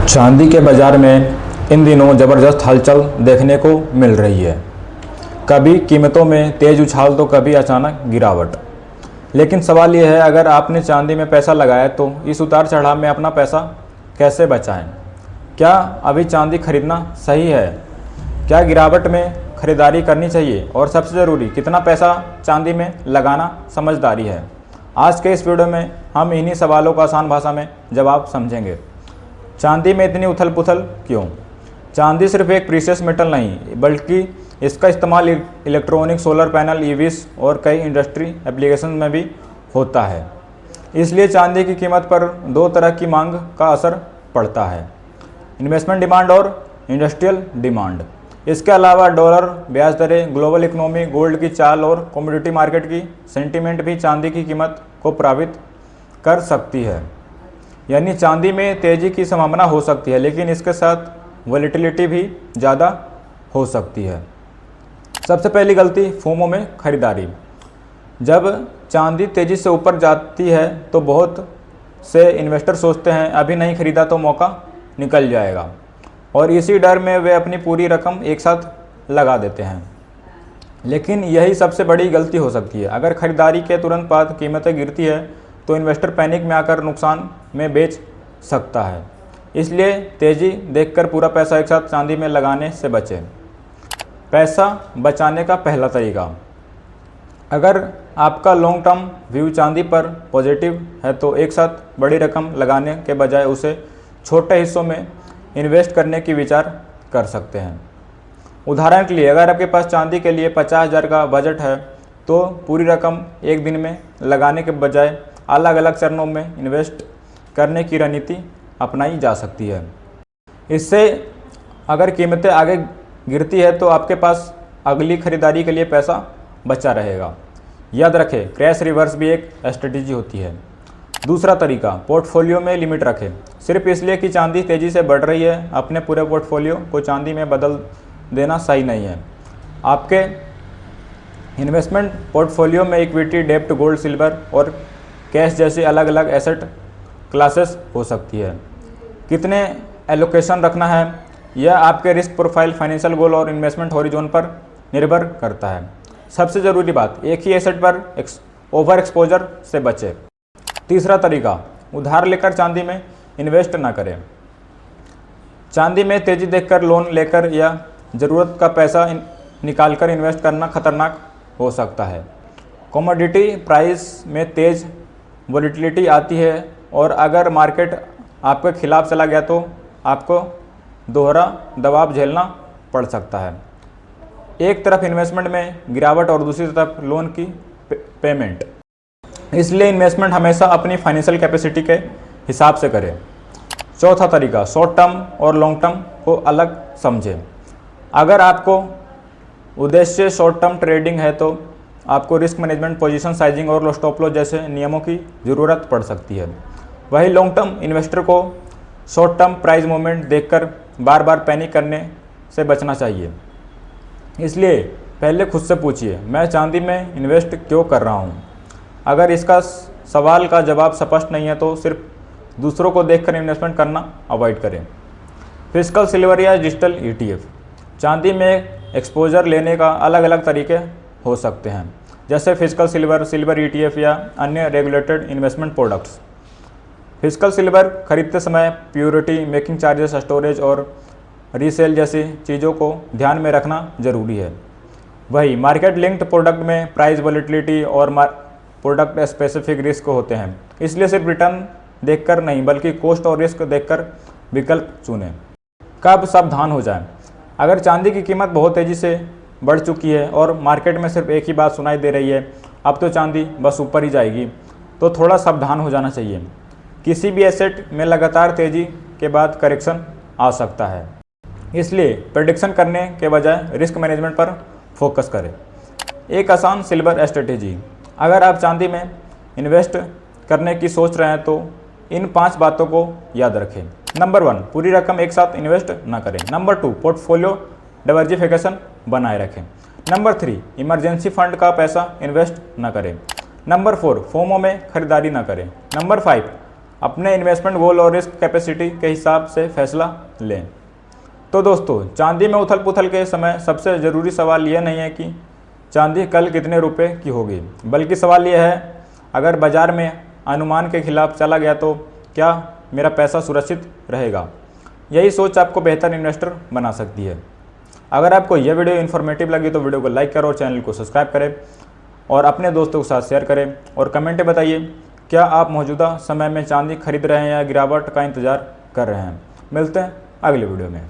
चांदी के बाज़ार में इन दिनों ज़बरदस्त हलचल देखने को मिल रही है। कभी कीमतों में तेज़ उछाल तो कभी अचानक गिरावट। लेकिन सवाल यह है, अगर आपने चांदी में पैसा लगाया तो इस उतार चढ़ाव में अपना पैसा कैसे बचाएं? क्या अभी चांदी खरीदना सही है? क्या गिरावट में खरीदारी करनी चाहिए? और सबसे ज़रूरी, कितना पैसा चांदी में लगाना समझदारी है? आज के इस वीडियो में हम इन्हीं सवालों का आसान भाषा में जवाब समझेंगे। चांदी में इतनी उथल पुथल क्यों? चांदी सिर्फ एक प्रीशियस मेटल नहीं, बल्कि इसका इस्तेमाल इलेक्ट्रॉनिक, सोलर पैनल, ईवीज और कई इंडस्ट्री एप्लीकेशन में भी होता है। इसलिए चांदी की कीमत पर दो तरह की मांग का असर पड़ता है, इन्वेस्टमेंट डिमांड और इंडस्ट्रियल डिमांड। इसके अलावा डॉलर, ब्याज दरें, ग्लोबल इकोनॉमी, गोल्ड की चाल और कमोडिटी मार्केट की सेंटीमेंट भी चांदी की कीमत को प्रभावित कर सकती है। यानी चांदी में तेज़ी की संभावना हो सकती है, लेकिन इसके साथ वॉलेटिलिटी भी ज़्यादा हो सकती है। सबसे पहली गलती, फोमो में खरीदारी। जब चांदी तेज़ी से ऊपर जाती है तो बहुत से इन्वेस्टर सोचते हैं अभी नहीं खरीदा तो मौका निकल जाएगा, और इसी डर में वे अपनी पूरी रकम एक साथ लगा देते हैं। लेकिन यही सबसे बड़ी गलती हो सकती है। अगर खरीदारी के तुरंत बाद कीमतें गिरती है तो इन्वेस्टर पैनिक में आकर नुकसान में बेच सकता है। इसलिए तेज़ी देखकर पूरा पैसा एक साथ चांदी में लगाने से बचें। पैसा बचाने का पहला तरीका, अगर आपका लॉन्ग टर्म व्यू चांदी पर पॉजिटिव है तो एक साथ बड़ी रकम लगाने के बजाय उसे छोटे हिस्सों में इन्वेस्ट करने की विचार कर सकते हैं। उदाहरण के लिए, अगर आपके पास चांदी के लिए 50,000 का बजट है तो पूरी रकम एक दिन में लगाने के बजाय अलग अलग चरणों में इन्वेस्ट करने की रणनीति अपनाई जा सकती है। इससे अगर कीमतें आगे गिरती है तो आपके पास अगली खरीदारी के लिए पैसा बचा रहेगा। याद रखें, क्रैश रिवर्स भी एक स्ट्रेटेजी होती है। दूसरा तरीका, पोर्टफोलियो में लिमिट रखें। सिर्फ इसलिए कि चांदी तेज़ी से बढ़ रही है, अपने पूरे पोर्टफोलियो को चांदी में बदल देना सही नहीं है। आपके इन्वेस्टमेंट पोर्टफोलियो में इक्विटी, डेब्ट, गोल्ड, सिल्वर और कैश जैसी अलग अलग एसेट क्लासेस हो सकती है। कितने एलोकेशन रखना है यह आपके रिस्क प्रोफाइल, फाइनेंशियल गोल और इन्वेस्टमेंट हॉरिजॉन पर निर्भर करता है। सबसे ज़रूरी बात, एक ही एसेट पर ओवर एक्सपोजर से बचें। तीसरा तरीका, उधार लेकर चांदी में इन्वेस्ट ना करें। चांदी में तेज़ी देखकर लोन लेकर या ज़रूरत का पैसा निकालकर इन्वेस्ट करना खतरनाक हो सकता है। कमोडिटी प्राइस में तेज़ वॉलेटिलिटी आती है और अगर मार्केट आपके खिलाफ चला गया तो आपको दोहरा दबाव झेलना पड़ सकता है। एक तरफ इन्वेस्टमेंट में गिरावट और दूसरी तरफ लोन की पेमेंट। इसलिए इन्वेस्टमेंट हमेशा अपनी फाइनेंशियल कैपेसिटी के हिसाब से करें। चौथा तरीका, शॉर्ट टर्म और लॉन्ग टर्म को अलग समझें। अगर आपको उद्देश्य शॉर्ट टर्म ट्रेडिंग है तो आपको रिस्क मैनेजमेंट, पोजीशन साइजिंग और स्टॉप लॉस जैसे नियमों की ज़रूरत पड़ सकती है। वही लॉन्ग टर्म इन्वेस्टर को शॉर्ट टर्म प्राइस मूवमेंट देखकर बार बार पैनिक करने से बचना चाहिए। इसलिए पहले खुद से पूछिए, मैं चांदी में इन्वेस्ट क्यों कर रहा हूँ? अगर इसका सवाल का जवाब स्पष्ट नहीं है तो सिर्फ दूसरों को देखकर इन्वेस्टमेंट करना अवॉइड करें। फिजिकल सिल्वर या डिजिटल ETF। चांदी में एक्सपोजर लेने का अलग अलग तरीके हो सकते हैं, जैसे फिजिकल सिल्वर, सिल्वर ETF या अन्य regulated investment products. Physical silver खरीदते समय प्योरिटी, मेकिंग चार्जेस, स्टोरेज और रीसेल जैसी चीज़ों को ध्यान में रखना जरूरी है। वही मार्केट लिंक्ड प्रोडक्ट में प्राइस वॉलेटिलिटी और प्रोडक्ट स्पेसिफिक रिस्क होते हैं। इसलिए सिर्फ रिटर्न देखकर नहीं, बल्कि कॉस्ट और रिस्क देखकर विकल्प चुनें। कब सावधान हो जाएं? अगर चांदी की कीमत बहुत तेज़ी से बढ़ चुकी है और मार्केट में सिर्फ एक ही बात सुनाई दे रही है, अब तो चांदी बस ऊपर ही जाएगी, तो थोड़ा सावधान हो जाना चाहिए। किसी भी एसेट में लगातार तेज़ी के बाद करेक्शन आ सकता है, इसलिए प्रेडिक्शन करने के बजाय रिस्क मैनेजमेंट पर फोकस करें। एक आसान सिल्वर स्ट्रेटेजी, अगर आप चांदी में इन्वेस्ट करने की सोच रहे हैं तो इन 5 बातों को याद रखें। नंबर 1, पूरी रकम एक साथ इन्वेस्ट ना करें। नंबर 2, पोर्टफोलियो डाइवर्सिफिकेशन बनाए रखें। नंबर 3, इमरजेंसी फंड का पैसा इन्वेस्ट ना करें। नंबर 4, फोमो में खरीदारी ना करें। नंबर 5, अपने इन्वेस्टमेंट गोल और रिस्क कैपेसिटी के हिसाब से फैसला लें। तो दोस्तों, चांदी में उथल पुथल के समय सबसे ज़रूरी सवाल यह नहीं है कि चांदी कल कितने रुपए की होगी, बल्कि सवाल यह है अगर बाज़ार में अनुमान के खिलाफ चला गया तो क्या मेरा पैसा सुरक्षित रहेगा। यही सोच आपको बेहतर इन्वेस्टर बना सकती है। अगर आपको यह वीडियो इन्फॉर्मेटिव लगी तो वीडियो को लाइक करो और चैनल को सब्सक्राइब करें और अपने दोस्तों के साथ शेयर करें और कमेंट में बताइए क्या आप मौजूदा समय में चांदी खरीद रहे हैं या गिरावट का इंतज़ार कर रहे हैं। मिलते हैं अगले वीडियो में।